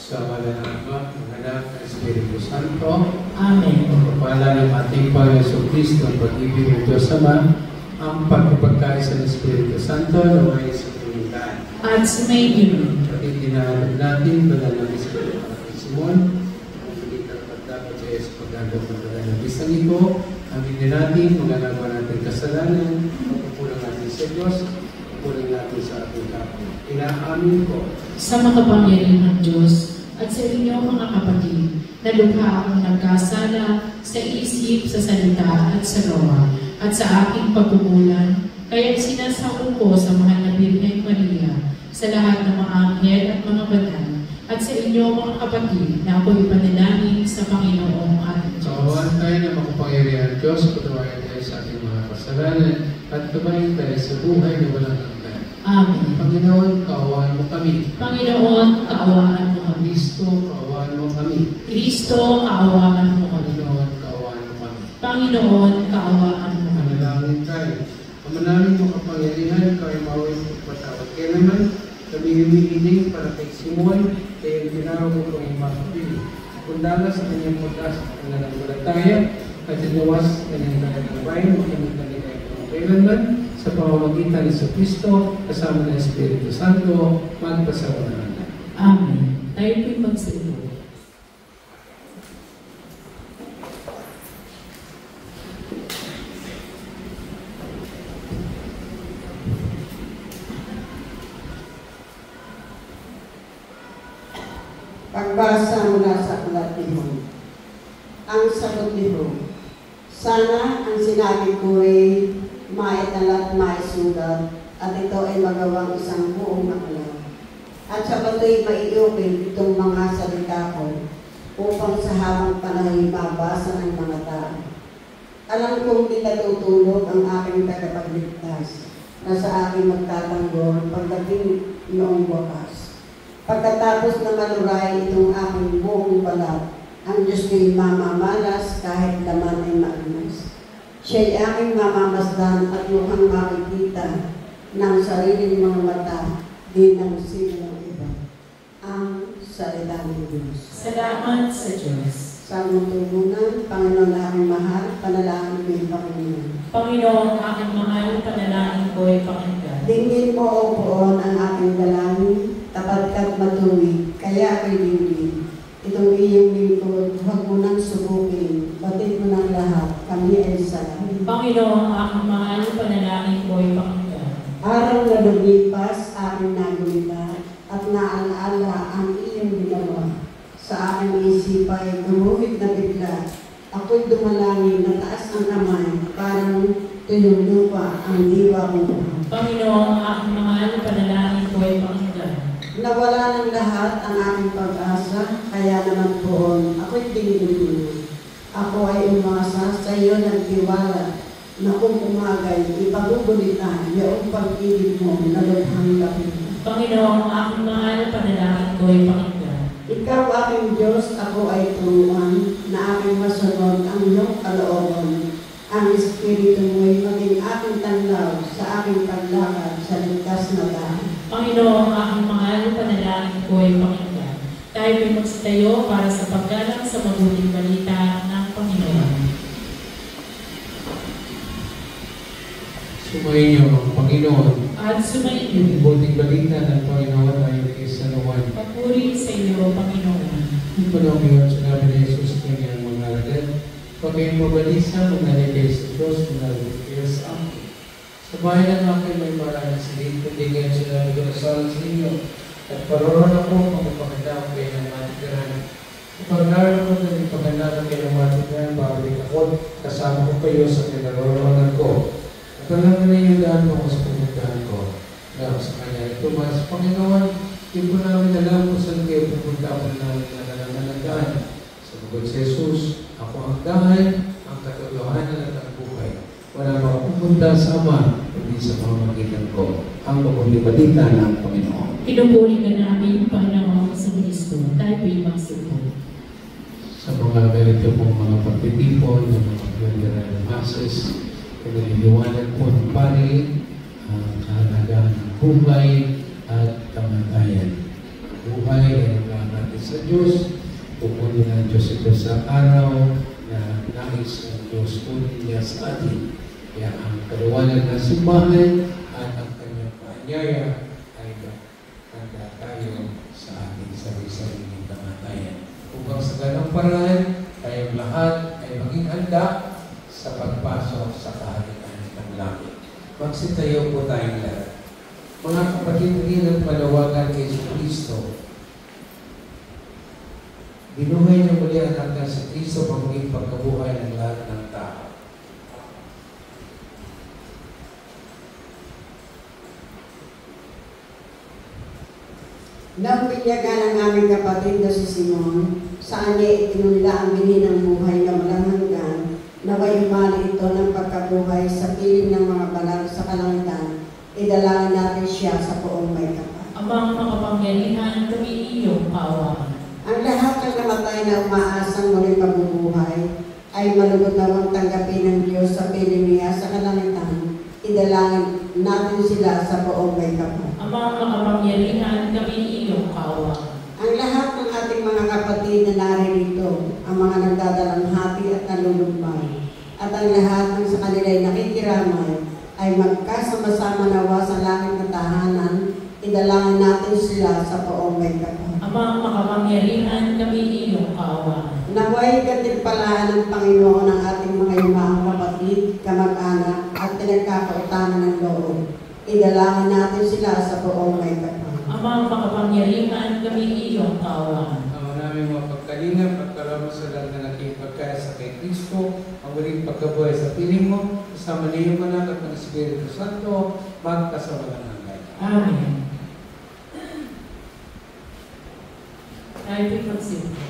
Sa ngalan ng Ama, ng Anak, ng Espiritu Santo. Amen. Pagpapala ng ating Panginoon Jesucristo, ang pag-ibig ng Diyos Ama, ang pagpapagkaisa ng Espiritu Santo, naway sa tumindahan. At sumayin. Pagkitinahanap natin, banal ng Espiritu ng Simon, ang pilit ang pagdapat sa Yesu pagdagdag ng banal ng bisang ito, ang hindi natin, magagawa natin kasalanan, pagpupulang natin sa Diyos, pagpupulang natin sa ating kapwa. Inaamin ko Sa makapangyarihan ng Diyos at sa inyo mga kapatid, na lukha akong nagkasala sa isip, sa salita at sa gawa, at sa aking pagkukulang, kaya sinasako ko sa mahal na Birhen Maria, sa lahat ng mga anghel at mga banal, at sa inyo mga kapatid, na ako'y panalangin sa Panginoong ating Diyos. kaawaan tayo ng makapangyarihan Diyos, patawayan tayo sa ating mga kasalanan, at tumayin tayo sa buhay na walang hanggan. Amen. Panginoon, kaawaan mo kami. Panginoon, kaawaan mo kami. Kristo, kaawaan mo kami. Kristo, kaawaan mo kami. Panginoon, kaawaan mo kami. Panginoon, kaawaan mo kami. Manalangin tayo. Ama namin mo kapangyarihan, kayo mawin patawad. Kaya naman, kami humihiling para kay Simon, kaya tinawag mo kong makapili. Kundala sa kanyang pagkas at nananampalataya, at sinawas kanyang nagkakabay, kanyang talikay ng kailanman, sa pamamagitan ni Kristo, kasama ng Espiritu Santo, magpasawalan. Amen. Tayo po'y magsalita. Pagbasa mula sa aklat ni Job. Ang sagot ni Job, sana ang sinabi ko ay maitala at maisulat, at ito ay magawang isang buong aklat. At sa bato'y maiukil itong mga salita ko, upang sa habang panahon mabasa ng mga tao. Alam kong di natutulog ang aking tagapagligtas, na sa aking magtatanggol pagdating noong wakas. Pagkatapos na maluray itong aking buong balat, ang Diyos ko'y mamamalas kahit laman ay maanas. Siya'y aking mamamasdan at mukhang makikita ng sariling mga mata, di ng sino ng iba. Ang salita ng Diyos. Salamat sa Diyos. Sa tuntunan, Panginoon na aking mahal, panalangin mo yung Panginoon. Panginoon, aking mahal, panalangin ko ay pakinggan. Dingin mo o poon ang aking dalangin, tapat ka't matuwid, kaya ako'y dinggin. Itong iyong lingkod, huwag mo nang subukin, batid mo ng lahat, kami ay salamin. Panginoon, aking mahal, panalangin ko ay pakinggan. Araw na lumipas, aking nagulita, at naalaala ang iyong ginawa. Sa aking isipay, gumuhit na bigla. Ako'y dumalangin na taas ang kamay, parang tuyong lupa ang diwa ko. Panginoon, aking mahal, panalangin ko ay pakinggan. Nawala ng lahat ang aking pag-asa, kaya naman poon, ako'y tingin. Ako ay umasa sa iyo nagtiwala, na kung umagay, ipagugulitan, yaong pag-ibig mo na lubhang lapit. Panginoon, aking mahal, panalangin ko ay pakinggan. Ikaw aking Diyos, ako ay turuan, na aking masunod ang iyong kalooban. Ang Espiritu mo'y maging aking tanglaw sa aking paglakad sa ligtas na daan. Panginoon, aking mahal, panalangin ko ay pakinggan. Tayo ay magsitayo para sa paggalang sa mabuting balita ng Panginoon. Sumayin niyo ang Panginoon. At sumayin Yung niyo. buting balita ng Panginoon ay sa nawan. Papuri sa iyo, Panginoon. Yung panahon ngayon, sinabi ni Jesus sa kanyang mga alagad, "Pag kayong mabalisa, magnalig kayo sa Diyos, magnalig kayo sa akin. Sa bahay ng akin may marami silid, kundi ngayon sila nagdarasal sa inyo. At paroon ako kung ipaghandaan kayo ng matitiran. Ipaghandaan ko na ipaghandaan kayo ng matitiran, babalik ako, kasama ko kayo sa pinaroroonan ko. At alam na yung daan mo sa pumuntahan ko." Dahil sa kanya ito, mas Panginoon, hindi ko namin alam kung saan kayo pupunta ko namin ng daan. Sabagot si Jesus, "Ako ang daan, ang katotohanan at ang buhay. Wala makapupunta sa Ama, kundi sa pamamagitan ko." Ang mabuting balita ng Panginoon. Pinupuri ka namin, Panginoon sa Kristo. Tayo po'y magsuko. Sa mga ganito pong mga pagtitipon, ng mga general masses, pinaliliwanag po ng pari, ang kahalagahan ng buhay at kamatayan. Buhay ay nagkakati natin sa Diyos. Pupunin ng Diyos ito sa araw na nais ng Diyos kunin niya sa atin. Kaya ang paliwanag ng simbahan at ang kanyang paanyaya ay handa tayo sa ating sarili-sariling kamatayan. Upang sa ganang paraan, tayong lahat ay maging handa sa pagpasok sa kaharian ng langit. Magsitayo po tayong lahat. Mga kapatid, hindi ng palawagan kay Kristo. Binuhay niya muli ang anak niya sa Kristo pang maging pagkabuhay ng lahat ng tao. Nang pinyagan ang aming kapatid na si Simon, sa kanya itinula ang bini ng buhay na walang hanggan, naway umali ito ng pagkabuhay sa piling ng mga banal sa kalangitan, idalangin natin siya sa poong may kapal. Amang makapangyarihan, kami iyong kaawaan. Ang lahat ng namatay na umaasang muling mabubuhay ay malugod nawang tanggapin ng Diyos sa piling niya sa kalangitan, idalangin natin sila sa poong may kapal. Amang makapangyarihan, kami iyong kaawaan. Ang lahat ng ating mga kapatid na naririto, ang mga nagdadalang hati at nalulumbay, at ang lahat ng sa kanila'y nakikiramay, ay magkasama-sama nawa sa langit na tahanan, idalangin natin sila sa poong may kapal. Amang makapangyarihan, kami iyong kaawaan. Naway gantimpalaan ng Panginoon ang ating mga yumaang kapatid, kamag-anak, at pinagkakautanan ng loob. Idalangin natin sila sa poong may kapal. Amang makapangyarihan, kami iyong kaawaan. Ang maraming mga pagkalingap at kalamang sa lahat na naging pagkaya sa kay Kristo, ang muling pagkabuhay sa piling mo, kasama niyo yung anak at ng Espiritu Santo, magkasawalang hanggan. Amen. Tayo po'y magsimba.